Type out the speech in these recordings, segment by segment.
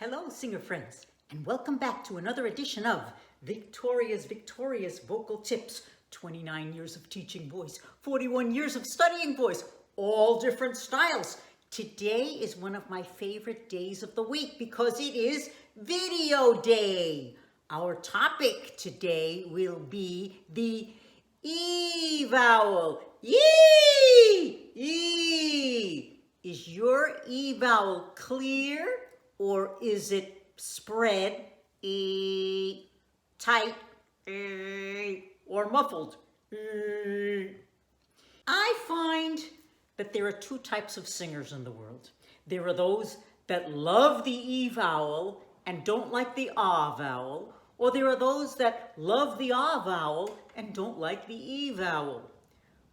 Hello, singer friends, and welcome back to another edition of Victoria's Victorious Vocal Tips. 29 years of teaching voice, 41 years of studying voice, all different styles. Today is one of my favorite days of the week because it is Video Day. Our topic today will be the E vowel. Yee! E! Is your E vowel clear or is it spread? E, tight, E, or muffled? E. I find that there are two types of singers in the world. There are those that love the E vowel and don't like the Ah vowel, or there are those that love the Ah vowel and don't like the E vowel.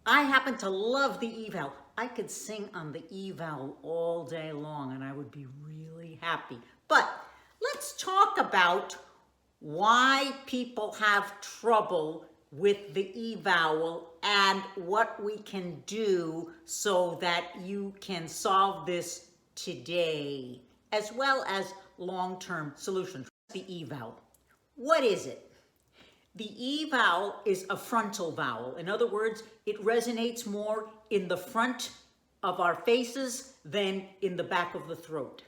I happen to love the E vowel. I could sing on the E vowel all day long and I would be really happy. But let's talk about why people have trouble with the E vowel and what we can do so that you can solve this today, as well as long-term solutions. The E vowel. What is it? The E vowel is a frontal vowel. In other words, it resonates more in the front of our faces than in the back of the throat.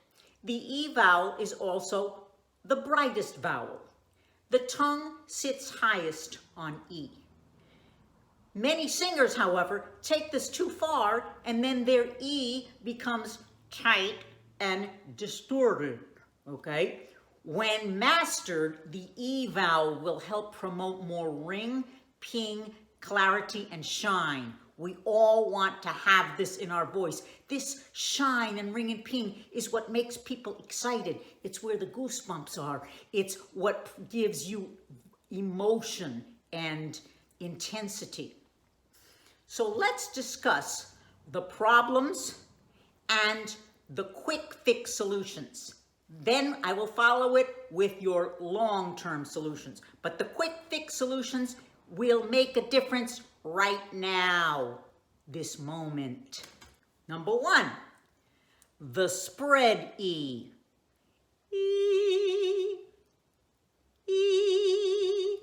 The E vowel is also the brightest vowel. The tongue sits highest on E. Many singers, however, take this too far and then their E becomes tight and distorted, okay? When mastered, the E vowel will help promote more ring, ping, clarity, and shine. We all want to have this in our voice. This shine and ring and ping is what makes people excited. It's where the goosebumps are. It's what gives you emotion and intensity. So let's discuss the problems and the quick fix solutions. Then I will follow it with your long-term solutions. But the quick fix solutions will make a difference right now, this moment. Number one, the spread E. E, E.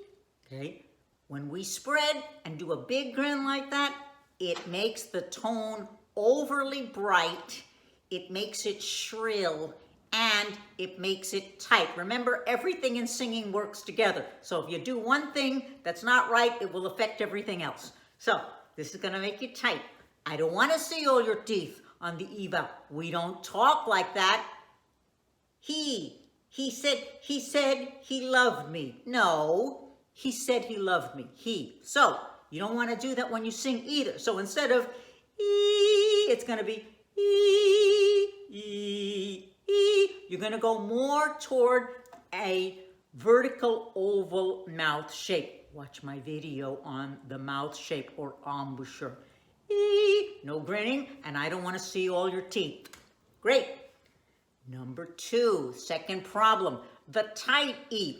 Okay, when we spread and do a big grin like that, it makes the tone overly bright, it makes it shrill, and it makes it tight. Remember, everything in singing works together. So if you do one thing that's not right, it will affect everything else. So this is gonna make you tight. I don't wanna see all your teeth on the E vowel. We don't talk like that. He said he loved me. No, he said he loved me, he. So you don't wanna do that when you sing either. So instead of E, it's gonna be E, E, E. You're going to go more toward a vertical oval mouth shape. Watch my video on the mouth shape or embouchure. E, no grinning, and I don't want to see all your teeth. Great. Number two, second problem, the tight E.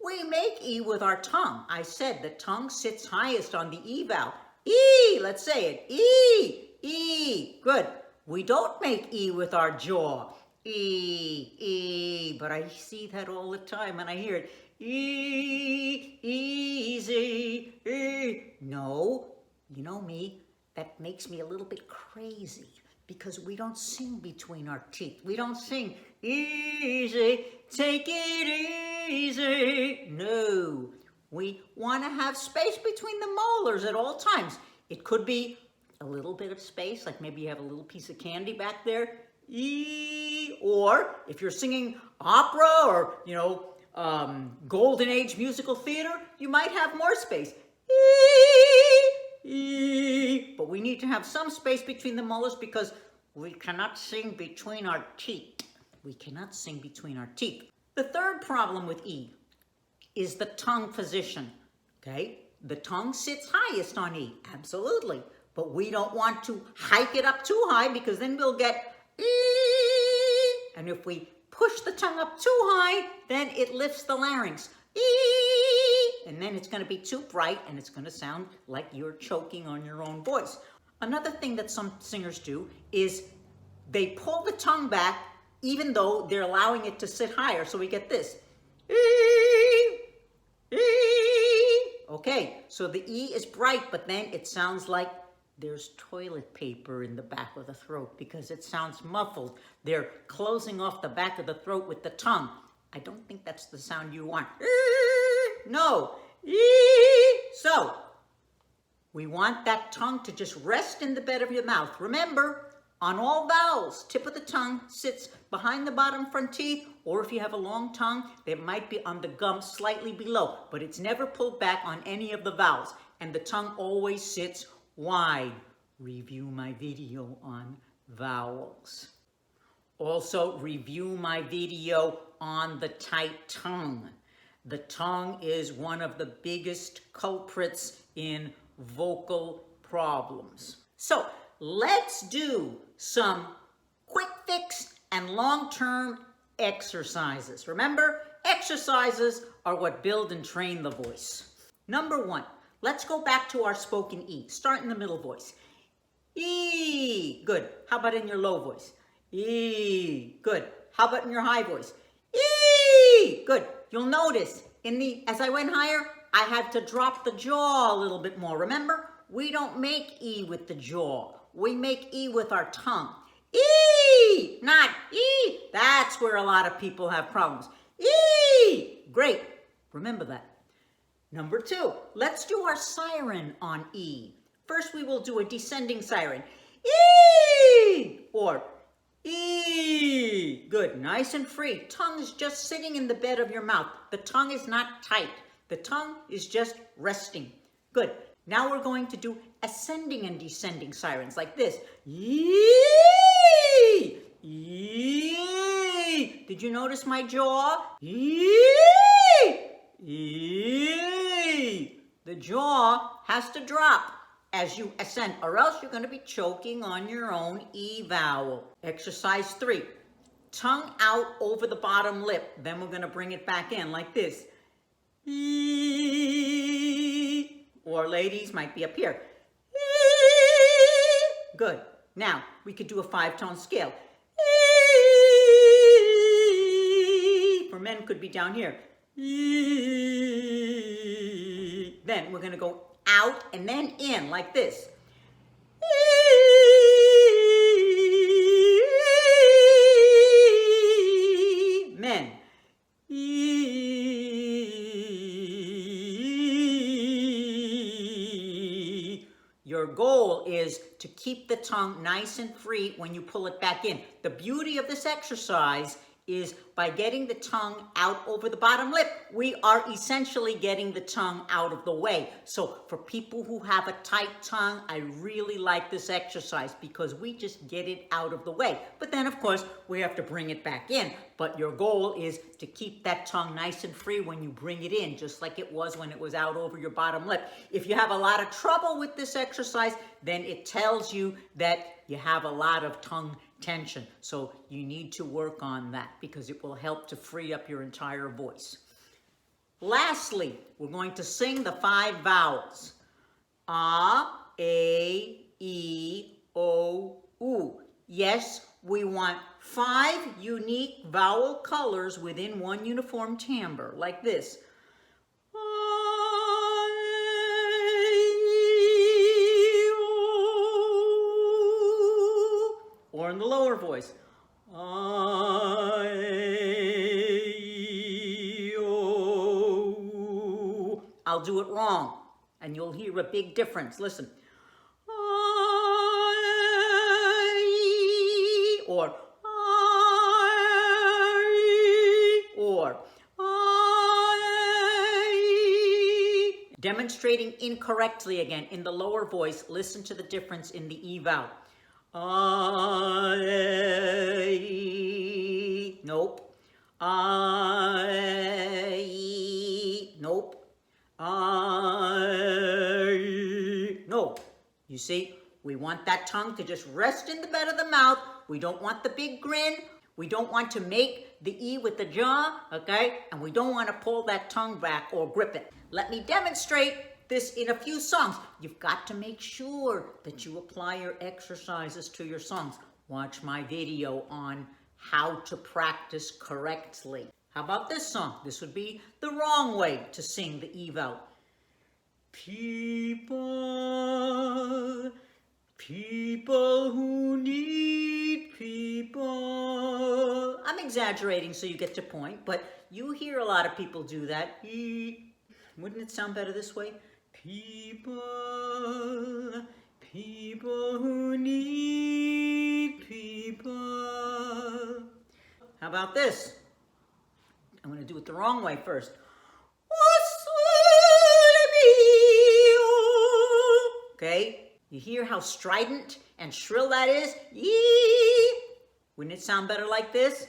We make E with our tongue. I said the tongue sits highest on the E vowel. E, let's say it. E, E. Good. We don't make E with our jaw. E, but I see that all the time and I hear it. E, easy, E. No, you know me, that makes me a little bit crazy because we don't sing between our teeth. We don't sing easy, take it easy. No, we want to have space between the molars at all times. It could be a little bit of space, like maybe you have a little piece of candy back there. E, or if you're singing opera or, Golden Age musical theater, you might have more space. E, E. But we need to have some space between the molars because we cannot sing between our teeth. We cannot sing between our teeth. The third problem with E is the tongue position, okay? The tongue sits highest on E, absolutely. But we don't want to hike it up too high because then we'll get E, and if we push the tongue up too high, then it lifts the larynx. E, and then it's going to be too bright and it's going to sound like you're choking on your own voice. Another thing that some singers do is they pull the tongue back even though they're allowing it to sit higher. So we get this. Okay, so the E is bright, but then it sounds like there's toilet paper in the back of the throat because it sounds muffled. They're closing off the back of the throat with the tongue. I don't think that's the sound you want. No. So, we want that tongue to just rest in the bed of your mouth. Remember, on all vowels, tip of the tongue sits behind the bottom front teeth, or if you have a long tongue, it might be on the gum slightly below, but it's never pulled back on any of the vowels, and the tongue always sits wide. Review my video on vowels. Also, review my video on the tight tongue. The tongue is one of the biggest culprits in vocal problems. So, let's do some quick fix and long-term exercises. Remember, exercises are what build and train the voice. Number 1, let's go back to our spoken E. Start in the middle voice. E. Good. How about in your low voice? E. Good. How about in your high voice? E. Good. You'll notice as I went higher, I had to drop the jaw a little bit more. Remember, we don't make E with the jaw. We make E with our tongue. E, not E. That's where a lot of people have problems. E. Great. Remember that. Number 2, let's do our siren on E. First, we will do a descending siren. E. Or E. Good. Nice and free. Tongue is just sitting in the bed of your mouth. The tongue is not tight. The tongue is just resting. Good. Now we're going to do ascending and descending sirens like this. Yee! Yee! Did you notice my jaw? Yee! Yee! The jaw has to drop as you ascend, or else you're going to be choking on your own E vowel. Exercise 3. Tongue out over the bottom lip. Then we're going to bring it back in like this. E. Or ladies might be up here. E. Good. Now, we could do a 5-tone scale. E. For men, could be down here. E. Then we're going to go out and then in like this. E. Men. Your goal is to keep the tongue nice and free when you pull it back in. The beauty of this exercise is by getting the tongue out over the bottom lip, we are essentially getting the tongue out of the way. So for people who have a tight tongue, I really like this exercise because we just get it out of the way. But then, of course, we have to bring it back in. But your goal is to keep that tongue nice and free when you bring it in, just like it was when it was out over your bottom lip. If you have a lot of trouble with this exercise, then it tells you that you have a lot of tongue tension. So you need to work on that because it will help to free up your entire voice. Lastly, we're going to sing the 5 vowels. A, E, O, U. Yes, we want 5 unique vowel colors within one uniform timbre, like this. Or in the lower voice. I'll do it wrong, and you'll hear a big difference. Listen. Or demonstrating incorrectly again in the lower voice. Listen to the difference in the E vowel. Nope. Nope. No. You see, we want that tongue to just rest in the bed of the mouth. We don't want the big grin. We don't want to make the E with the jaw, okay? And we don't want to pull that tongue back or grip it. Let me demonstrate this in a few songs. You've got to make sure that you apply your exercises to your songs. Watch my video on how to practice correctly. How about this song? This would be the wrong way to sing the E vowel. People, people who need people. I'm exaggerating so you get the point, but you hear a lot of people do that. Wouldn't it sound better this way? People, people who need people. How about this? I'm going to do it the wrong way first. Okay, you hear how strident and shrill that is? Yee! Wouldn't it sound better like this?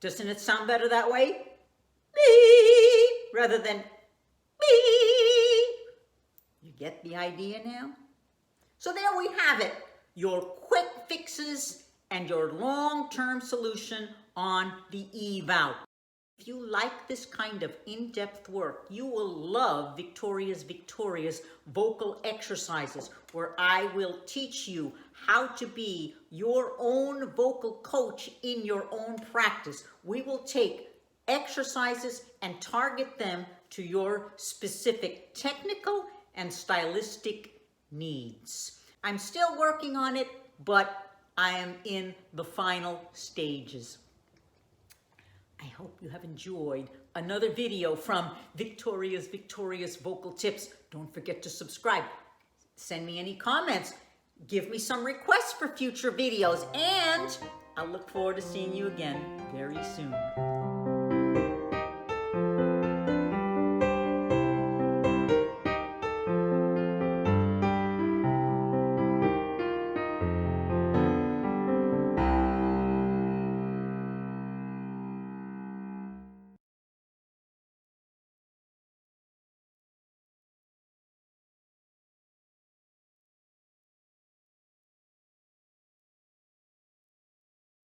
Doesn't it sound better that way? Rather than you get the idea now? So there we have it. Your quick fixes and your long-term solution on the E vowel. If you like this kind of in-depth work, you will love Victoria's vocal exercises, where I will teach you how to be your own vocal coach in your own practice. We will take exercises and target them to your specific technical and stylistic needs. I'm still working on it, but I am in the final stages. I hope you have enjoyed another video from Victoria's Vocal Tips. Don't forget to subscribe. Send me any comments. Give me some requests for future videos. And I look forward to seeing you again very soon.